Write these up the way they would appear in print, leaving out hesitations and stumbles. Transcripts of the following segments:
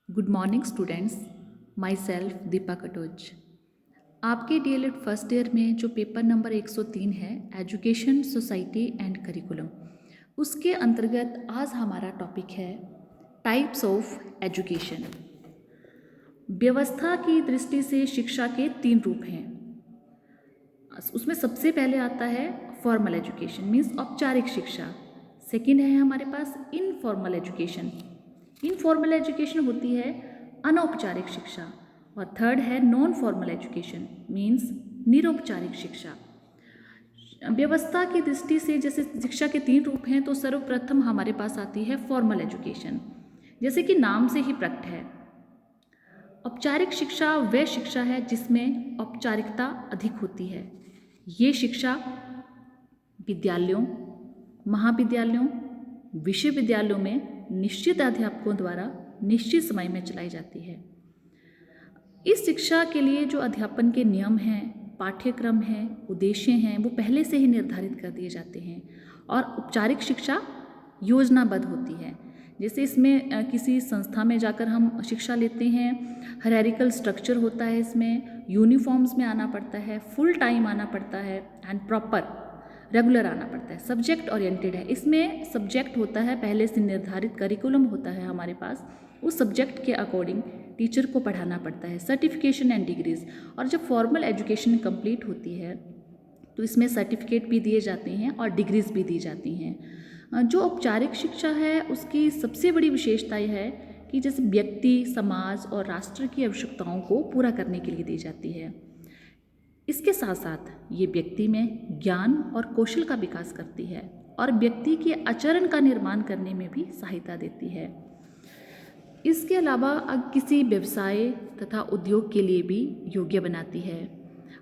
Good morning students, my self Deepa Katoch. आपके DElEd first year में जो पेपर नंबर 103 है एजुकेशन सोसाइटी एंड करिकुलम, उसके अंतर्गत आज हमारा टॉपिक है टाइप्स ऑफ एजुकेशन। व्यवस्था की दृष्टि से शिक्षा के 3 रूप हैं। उसमें सबसे पहले आता है फॉर्मल एजुकेशन मीन्स औपचारिक शिक्षा। सेकंड है हमारे पास इनफॉर्मल एजुकेशन। इनफॉर्मल एजुकेशन होती है अनौपचारिक शिक्षा। और थर्ड है नॉन फॉर्मल एजुकेशन मीन्स निरौपचारिक शिक्षा। व्यवस्था की दृष्टि से जैसे शिक्षा के 3 रूप हैं, तो सर्वप्रथम हमारे पास आती है फॉर्मल एजुकेशन, जैसे कि नाम से ही प्रकट है। औपचारिक शिक्षा वह शिक्षा है जिसमें औपचारिकता अधिक होती है। ये शिक्षा विद्यालयों, महाविद्यालयों, विश्वविद्यालयों में निश्चित अध्यापकों द्वारा निश्चित समय में चलाई जाती है। इस शिक्षा के लिए जो अध्यापन के नियम हैं, पाठ्यक्रम हैं, उद्देश्य हैं, वो पहले से ही निर्धारित कर दिए जाते हैं। और औपचारिक शिक्षा योजनाबद्ध होती है। जैसे इसमें किसी संस्था में जाकर हम शिक्षा लेते हैं, हायरार्किकल स्ट्रक्चर होता है, इसमें यूनिफॉर्म्स में आना पड़ता है, फुल टाइम आना पड़ता है एंड प्रॉपर रेगुलर आना पड़ता है। सब्जेक्ट ओरिएंटेड है। इसमें सब्जेक्ट होता है पहले से निर्धारित, करिकुलम होता है हमारे पास, उस सब्जेक्ट के अकॉर्डिंग टीचर को पढ़ाना पड़ता है। Certification and degrees. और जब फॉर्मल एजुकेशन कंप्लीट होती है तो इसमें सर्टिफिकेट भी दिए जाते हैं और डिग्रीज भी दी जाती हैं। जो औपचारिक शिक्षा है उसकी सबसे बड़ी विशेषता यह है कि जैसे व्यक्ति, समाज और राष्ट्र की आवश्यकताओं को पूरा करने के लिए दी जाती है। इसके साथ साथ ये व्यक्ति में ज्ञान और कौशल का विकास करती है और व्यक्ति के आचरण का निर्माण करने में भी सहायता देती है। इसके अलावा किसी व्यवसाय तथा उद्योग के लिए भी योग्य बनाती है।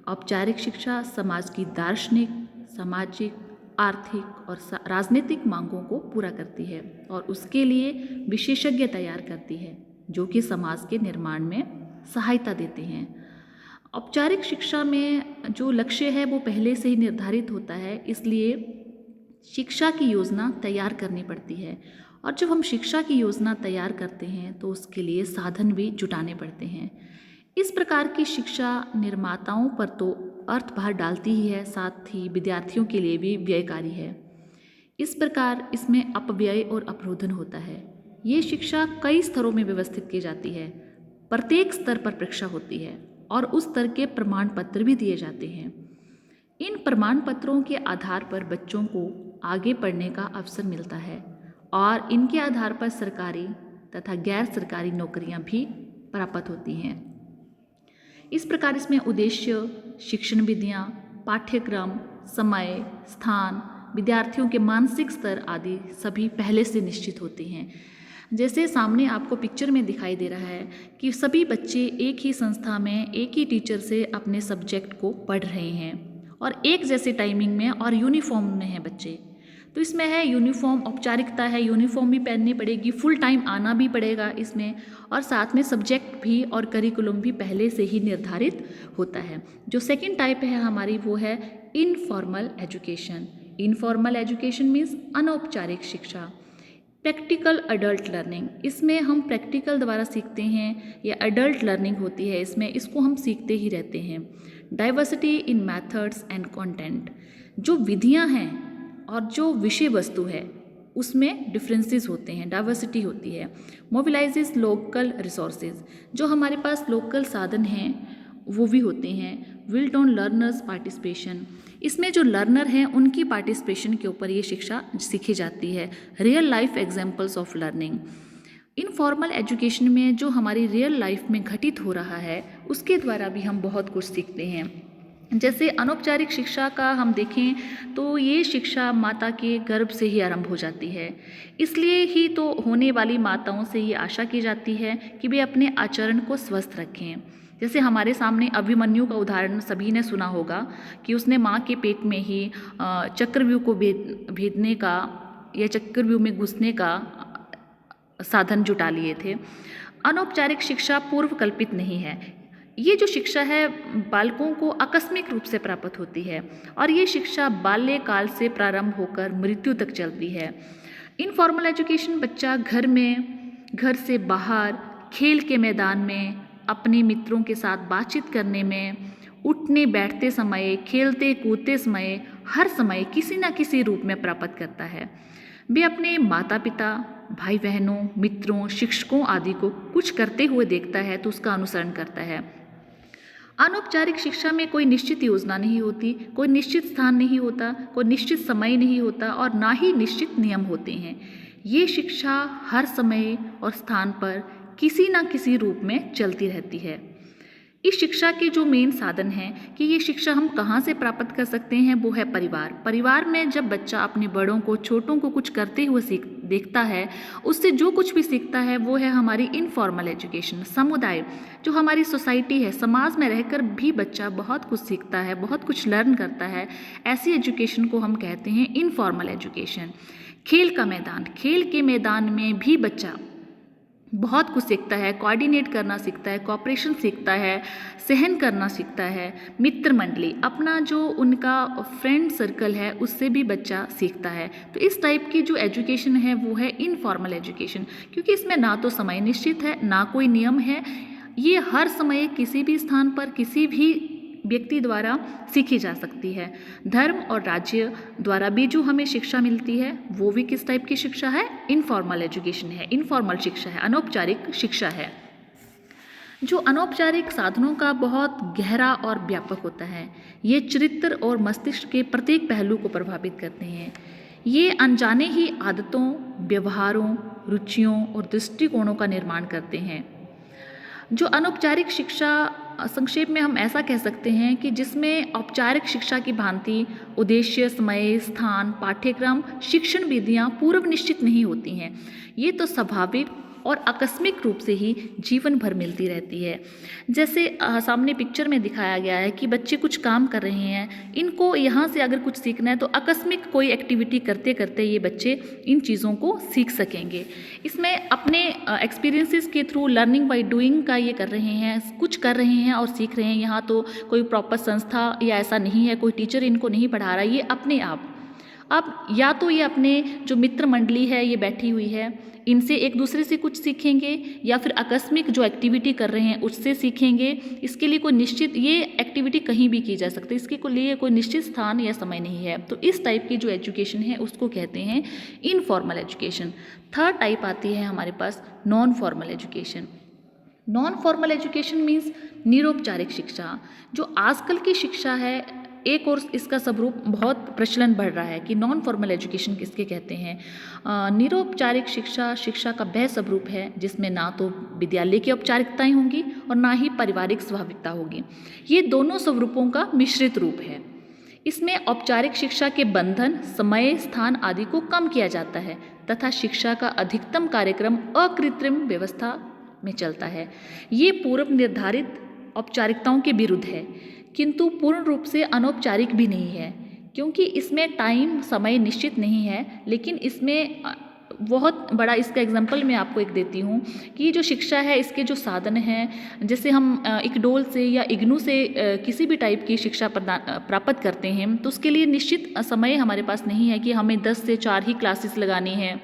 औपचारिक शिक्षा समाज की दार्शनिक, सामाजिक, आर्थिक और राजनीतिक मांगों को पूरा करती है और उसके लिए विशेषज्ञ तैयार करती है जो कि समाज के निर्माण में सहायता देते हैं। औपचारिक शिक्षा में जो लक्ष्य है वो पहले से ही निर्धारित होता है, इसलिए शिक्षा की योजना तैयार करनी पड़ती है। और जब हम शिक्षा की योजना तैयार करते हैं तो उसके लिए साधन भी जुटाने पड़ते हैं। इस प्रकार की शिक्षा निर्माताओं पर तो अर्थभार डालती ही है, साथ ही विद्यार्थियों के लिए भी व्ययकारी है। इस प्रकार इसमें अपव्यय और अवरोधन होता है। ये शिक्षा कई स्तरों में व्यवस्थित की जाती है। प्रत्येक स्तर पर परीक्षा होती है और उस स्तर के प्रमाण पत्र भी दिए जाते हैं। इन प्रमाण पत्रों के आधार पर बच्चों को आगे पढ़ने का अवसर मिलता है और इनके आधार पर सरकारी तथा गैर सरकारी नौकरियां भी प्राप्त होती हैं। इस प्रकार इसमें उद्देश्य, शिक्षण विधियां, पाठ्यक्रम, समय, स्थान, विद्यार्थियों के मानसिक स्तर आदि सभी पहले से निश्चित होते हैं। जैसे सामने आपको पिक्चर में दिखाई दे रहा है कि सभी बच्चे एक ही संस्था में एक ही टीचर से अपने सब्जेक्ट को पढ़ रहे हैं और एक जैसे टाइमिंग में और यूनिफॉर्म में हैं बच्चे। तो इसमें है यूनिफॉर्म, औपचारिकता है, यूनिफॉर्म भी पहननी पड़ेगी, फुल टाइम आना भी पड़ेगा इसमें, और साथ में सब्जेक्ट भी और करिकुलम भी पहले से ही निर्धारित होता है। जो सेकंड टाइप है हमारी वो है informal education. Informal education means अनौपचारिक शिक्षा। प्रैक्टिकल अडल्ट लर्निंग, इसमें हम प्रैक्टिकल द्वारा सीखते हैं, या अडल्ट लर्निंग होती है इसमें, इसको हम सीखते ही रहते हैं। Diversity in methods and content, जो विधियां हैं और जो विषय वस्तु है उसमें डिफरेंसेस होते हैं, डाइवर्सिटी होती है। मोबिलाइजेस लोकल रिसोर्सेज, जो हमारे पास लोकल साधन हैं वो भी होते हैं। विल्ट ऑन लर्नर्स पार्टिसिपेशन, इसमें जो लर्नर हैं उनकी पार्टिसिपेशन के ऊपर ये शिक्षा सीखी जाती है। Real life examples of learning, informal education में जो हमारी रियल लाइफ में घटित हो रहा है उसके द्वारा भी हम बहुत कुछ सीखते हैं। जैसे अनौपचारिक शिक्षा का हम देखें तो ये शिक्षा माता के गर्भ से ही आरंभ हो जाती है। इसलिए ही तो होने वाली माताओं से ये आशा की जाती है कि वे अपने आचरण को स्वस्थ रखें। जैसे हमारे सामने अभिमन्यु का उदाहरण सभी ने सुना होगा कि उसने माँ के पेट में ही चक्रव्यूह को भेदने का या चक्रव्यूह में घुसने का साधन जुटा लिए थे। अनौपचारिक शिक्षा पूर्व कल्पित नहीं है। ये जो शिक्षा है बालकों को आकस्मिक रूप से प्राप्त होती है और ये शिक्षा बाल्यकाल से प्रारंभ होकर मृत्यु तक चलती है। इनफॉर्मल एजुकेशन बच्चा घर में, घर से बाहर खेल के मैदान में, अपने मित्रों के साथ बातचीत करने में, उठने बैठते समय, खेलते कूदते समय, हर समय किसी न किसी रूप में प्राप्त करता है। वे अपने माता पिता, भाई बहनों, मित्रों, शिक्षकों आदि को कुछ करते हुए देखता है तो उसका अनुसरण करता है। अनौपचारिक शिक्षा में कोई निश्चित योजना नहीं होती, कोई निश्चित स्थान नहीं होता, कोई निश्चित समय नहीं होता और ना ही निश्चित नियम होते हैं। ये शिक्षा हर समय और स्थान पर किसी न किसी रूप में चलती रहती है। इस शिक्षा के जो मेन साधन हैं कि ये शिक्षा हम कहाँ से प्राप्त कर सकते हैं, वो है परिवार। परिवार में जब बच्चा अपने बड़ों को, छोटों को कुछ करते हुए देखता है, उससे जो कुछ भी सीखता है वो है हमारी इनफॉर्मल एजुकेशन। समुदाय, जो हमारी सोसाइटी है, समाज में रहकर भी बच्चा बहुत कुछ सीखता है, बहुत कुछ लर्न करता है। ऐसी एजुकेशन को हम कहते हैं इनफॉर्मल एजुकेशन। खेल का मैदान, खेल के मैदान में भी बच्चा बहुत कुछ सीखता है, कोऑर्डिनेट करना सीखता है, कोऑपरेशन सीखता है, सहन करना सीखता है। मित्र मंडली, अपना जो उनका फ्रेंड सर्कल है उससे भी बच्चा सीखता है। तो इस टाइप की जो एजुकेशन है वो है इनफॉर्मल एजुकेशन, क्योंकि इसमें ना तो समय निश्चित है, ना कोई नियम है। ये हर समय किसी भी स्थान पर किसी भी व्यक्ति द्वारा सीखी जा सकती है। धर्म और राज्य द्वारा भी जो हमें शिक्षा मिलती है वो भी किस टाइप की शिक्षा है, इनफॉर्मल एजुकेशन है, इनफॉर्मल शिक्षा है, अनौपचारिक शिक्षा है। जो अनौपचारिक साधनों का बहुत गहरा और व्यापक होता है, ये चरित्र और मस्तिष्क के प्रत्येक पहलू को प्रभावित करते हैं। ये अनजाने ही आदतों, व्यवहारों, रुचियों और दृष्टिकोणों का निर्माण करते हैं। जो अनौपचारिक शिक्षा, संक्षेप में हम ऐसा कह सकते हैं कि जिसमें औपचारिक शिक्षा की भांति उद्देश्य, समय, स्थान, पाठ्यक्रम, शिक्षण विधियाँ पूर्व निश्चित नहीं होती हैं। ये तो स्वाभाविक और आकस्मिक रूप से ही जीवन भर मिलती रहती है। जैसे सामने पिक्चर में दिखाया गया है कि बच्चे कुछ काम कर रहे हैं, इनको यहाँ से अगर कुछ सीखना है तो आकस्मिक कोई एक्टिविटी करते करते ये बच्चे इन चीज़ों को सीख सकेंगे। इसमें अपने एक्सपीरियंसेस के थ्रू लर्निंग बाय डूइंग का ये कर रहे हैं, कुछ कर रहे हैं और सीख रहे हैं। यहाँ तो कोई प्रॉपर संस्था या ऐसा नहीं है, कोई टीचर इनको नहीं पढ़ा रहा, ये अपने आप। अब या तो ये अपने जो मित्र मंडली है ये बैठी हुई है, इनसे एक दूसरे से कुछ सीखेंगे, या फिर आकस्मिक जो एक्टिविटी कर रहे हैं उससे सीखेंगे। इसके लिए कोई निश्चित ये एक्टिविटी कहीं भी की जा सकती है, इसके लिए कोई निश्चित स्थान या समय नहीं है। तो इस टाइप की जो एजुकेशन है उसको कहते हैं इनफॉर्मल एजुकेशन। थर्ड टाइप आती है हमारे पास non formal education. Non formal education means निरौपचारिक शिक्षा। जो आजकल की शिक्षा है, एक और इसका स्वरूप बहुत प्रचलन बढ़ रहा है कि नॉन फॉर्मल एजुकेशन किसके कहते हैं। निरौपचारिक शिक्षा, शिक्षा का वह स्वरूप है जिसमें ना तो विद्यालय की औपचारिकताएं होंगी और ना ही पारिवारिक स्वाभाविकता होगी। ये दोनों स्वरूपों का मिश्रित रूप है। इसमें औपचारिक शिक्षा के बंधन, समय, स्थान आदि को कम किया जाता है तथा शिक्षा का अधिकतम कार्यक्रम अकृत्रिम व्यवस्था में चलता है। ये पूर्व निर्धारित औपचारिकताओं के विरुद्ध है, किंतु पूर्ण रूप से अनौपचारिक भी नहीं है, क्योंकि इसमें टाइम, समय निश्चित नहीं है। लेकिन इसमें बहुत बड़ा इसका एग्जाम्पल मैं आपको एक देती हूँ कि जो शिक्षा है इसके जो साधन हैं, जैसे हम इक्डोल से या इग्नू से किसी भी टाइप की शिक्षा प्राप्त करते हैं तो उसके लिए निश्चित समय हमारे पास नहीं है कि हमें 10 से 4 ही क्लासेस लगानी है।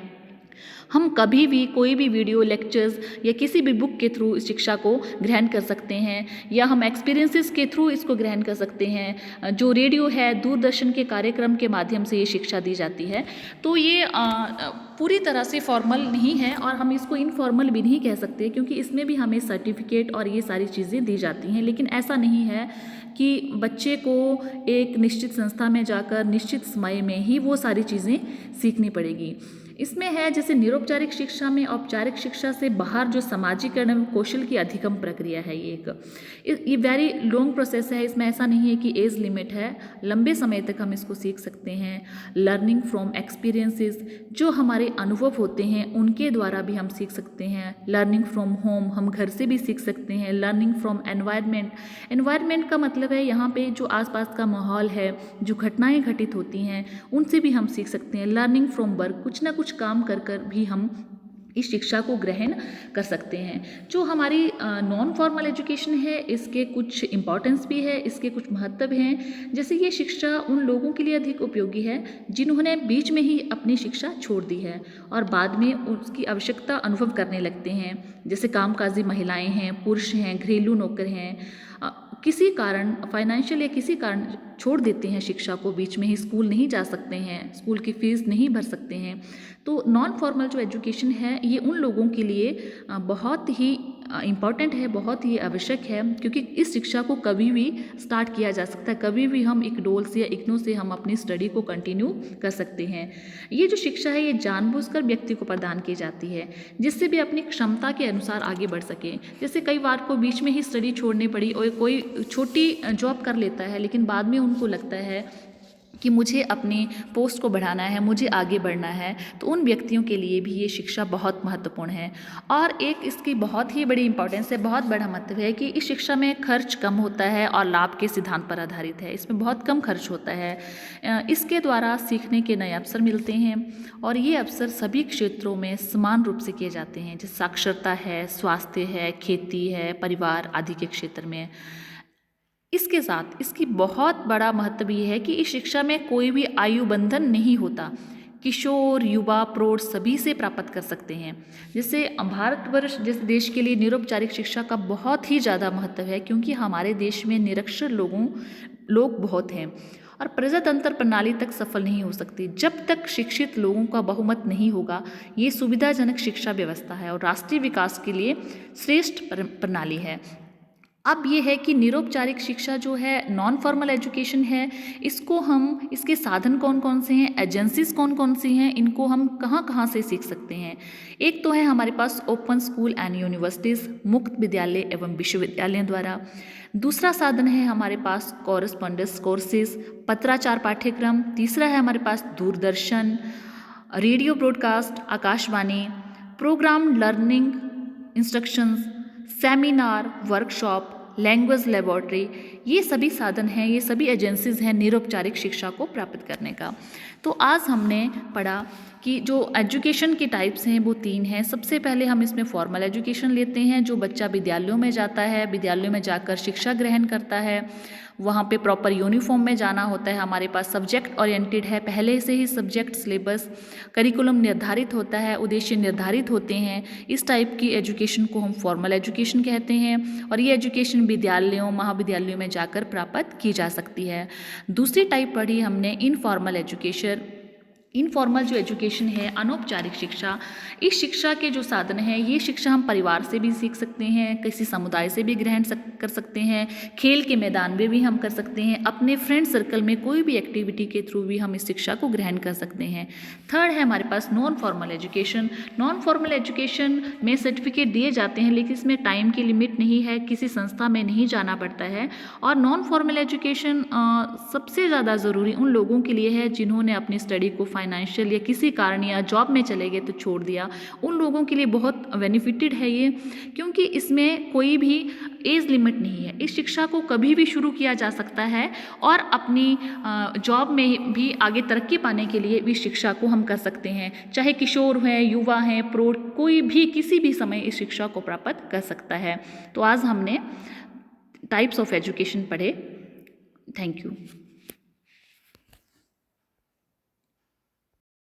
हम कभी भी कोई भी वीडियो लेक्चर्स या किसी भी बुक के थ्रू इस शिक्षा को ग्रहण कर सकते हैं, या हम एक्सपीरियंसेस के थ्रू इसको ग्रहण कर सकते हैं। जो रेडियो है, दूरदर्शन के कार्यक्रम के माध्यम से ये शिक्षा दी जाती है। तो ये पूरी तरह से फॉर्मल नहीं है और हम इसको इनफॉर्मल भी नहीं कह सकते, क्योंकि इसमें भी हमें सर्टिफिकेट और ये सारी चीज़ें दी जाती हैं। लेकिन ऐसा नहीं है कि बच्चे को एक निश्चित संस्था में जाकर निश्चित समय में ही वो सारी चीज़ें सीखनी पड़ेगी। इसमें है जैसे निरौपचारिक शिक्षा में औपचारिक शिक्षा से बाहर जो सामाजिकरण कौशल की अधिगम प्रक्रिया है, ये वेरी लॉन्ग प्रोसेस है। इसमें ऐसा नहीं है कि एज लिमिट है, लंबे समय तक हम इसको सीख सकते हैं। लर्निंग फ्रॉम एक्सपीरियंसेस, जो हमारे अनुभव होते हैं उनके द्वारा भी हम सीख सकते हैं। लर्निंग फ्रॉम होम, हम घर से भी सीख सकते हैं। लर्निंग फ्रॉम एनवायरनमेंट, एनवायरनमेंट का मतलब है यहाँ पे जो आसपास का माहौल है, जो घटनाएं घटित होती हैं उनसे भी हम सीख सकते हैं। लर्निंग फ्रॉम वर्क, कुछ ना कुछ काम कर कर भी हम इस शिक्षा को ग्रहण कर सकते हैं। जो हमारी नॉन फॉर्मल एजुकेशन है, इसके कुछ इम्पॉर्टेंस भी है, इसके कुछ महत्व हैं। जैसे ये शिक्षा उन लोगों के लिए अधिक उपयोगी है जिन्होंने बीच में ही अपनी शिक्षा छोड़ दी है और बाद में उसकी आवश्यकता अनुभव करने लगते हैं। जैसे कामकाजी महिलाएं हैं, पुरुष हैं, घरेलू नौकर हैं, किसी कारण फाइनेंशियल या किसी कारण छोड़ देते हैं शिक्षा को, बीच में ही स्कूल नहीं जा सकते हैं, स्कूल की फीस नहीं भर सकते हैं। तो नॉन फॉर्मल जो एजुकेशन है ये उन लोगों के लिए बहुत ही इम्पॉर्टेंट है, बहुत ही आवश्यक है, क्योंकि इस शिक्षा को कभी भी स्टार्ट किया जा सकता है, कभी भी हम इक्डोल से या इग्नू से हम अपनी स्टडी को कंटिन्यू कर सकते हैं। ये जो शिक्षा है ये जानबूझकर व्यक्ति को प्रदान की जाती है जिससे भी अपनी क्षमता के अनुसार आगे बढ़ सके। जैसे कई बार को बीच में ही स्टडी छोड़नी पड़ी और कोई छोटी जॉब कर लेता है, लेकिन बाद में उनको लगता है कि मुझे अपनी पोस्ट को बढ़ाना है, मुझे आगे बढ़ना है, तो उन व्यक्तियों के लिए भी ये शिक्षा बहुत महत्वपूर्ण है। और एक इसकी बहुत ही बड़ी इंपॉर्टेंस है, बहुत बड़ा महत्व है कि इस शिक्षा में खर्च कम होता है और लाभ के सिद्धांत पर आधारित है। इसमें बहुत कम खर्च होता है। इसके द्वारा सीखने के नए अवसर मिलते हैं और ये अवसर सभी क्षेत्रों में समान रूप से किए जाते हैं, जैसे साक्षरता है, स्वास्थ्य है, खेती है, परिवार आदि के क्षेत्र में। इसके साथ इसकी बहुत बड़ा महत्व ये है कि इस शिक्षा में कोई भी आयु बंधन नहीं होता, किशोर, युवा, प्रौढ़ सभी से प्राप्त कर सकते हैं। जैसे भारतवर्ष जैसे देश के लिए निरौपचारिक शिक्षा का बहुत ही ज़्यादा महत्व है, क्योंकि हमारे देश में निरक्षर लोग बहुत हैं और प्रजातंत्र प्रणाली तक सफल नहीं हो सकती जब तक शिक्षित लोगों का बहुमत नहीं होगा। ये सुविधाजनक शिक्षा व्यवस्था है और राष्ट्रीय विकास के लिए श्रेष्ठ प्रणाली है। अब ये है कि निरौपचारिक शिक्षा जो है, नॉन फॉर्मल एजुकेशन है, इसको हम इसके साधन कौन कौन से हैं, एजेंसीज कौन कौन सी हैं, इनको हम कहाँ कहाँ से सीख सकते हैं। एक तो है हमारे पास ओपन स्कूल एंड यूनिवर्सिटीज़, मुक्त विद्यालय एवं विश्वविद्यालयों द्वारा। दूसरा साधन है हमारे पास कॉरेस्पॉन्डेंस कोर्सेज, पत्राचार पाठ्यक्रम। तीसरा है हमारे पास Doordarshan, radio broadcast, Akashvani, program learning instructions, seminar, workshop, language laboratory. ये सभी साधन हैं, ये सभी एजेंसीज हैं निरौपचारिक शिक्षा को प्राप्त करने का। तो आज हमने पढ़ा कि जो एजुकेशन के टाइप्स हैं वो 3 हैं। सबसे पहले हम इसमें फॉर्मल एजुकेशन लेते हैं, जो बच्चा विद्यालयों में जाता है, विद्यालयों में जाकर शिक्षा ग्रहण करता है, वहाँ पे प्रॉपर यूनिफॉर्म में जाना होता है। हमारे पास सब्जेक्ट ओरिएंटेड है, पहले से ही सब्जेक्ट सिलेबस करिकुलम निर्धारित होता है, उद्देश्य निर्धारित होते हैं। इस टाइप की एजुकेशन को हम फॉर्मल एजुकेशन कहते हैं और ये एजुकेशन विद्यालयों, महाविद्यालयों में जाकर प्राप्त की जा सकती है। दूसरी टाइप पढ़ी हमने इनफॉर्मल एजुकेशन। इनफॉर्मल जो एजुकेशन है, अनौपचारिक शिक्षा, इस शिक्षा के जो साधन हैं, ये शिक्षा हम परिवार से भी सीख सकते हैं, किसी समुदाय से भी ग्रहण कर सकते हैं, खेल के मैदान में भी हम कर सकते हैं, अपने फ्रेंड सर्कल में कोई भी एक्टिविटी के थ्रू भी हम इस शिक्षा को ग्रहण कर सकते हैं। थर्ड है हमारे पास non formal education. Non formal education में सर्टिफिकेट दिए जाते हैं, लेकिन इसमें टाइम की लिमिट नहीं है, किसी संस्था में नहीं जाना पड़ता है। और नॉन फॉर्मल एजुकेशन सबसे ज़्यादा ज़रूरी उन लोगों के लिए है जिन्होंने अपनी स्टडी को फाइनेंशियल या किसी कारण या जॉब में चले गए तो छोड़ दिया। उन लोगों के लिए बहुत बेनिफिटेड है ये, क्योंकि इसमें कोई भी एज लिमिट नहीं है। इस शिक्षा को कभी भी शुरू किया जा सकता है और अपनी जॉब में भी आगे तरक्की पाने के लिए इस शिक्षा को हम कर सकते हैं। चाहे किशोर हैं, युवा हैं, प्रौढ़, कोई भी किसी भी समय इस शिक्षा को प्राप्त कर सकता है। तो आज हमने टाइप्स ऑफ एजुकेशन पढ़े। Thank you.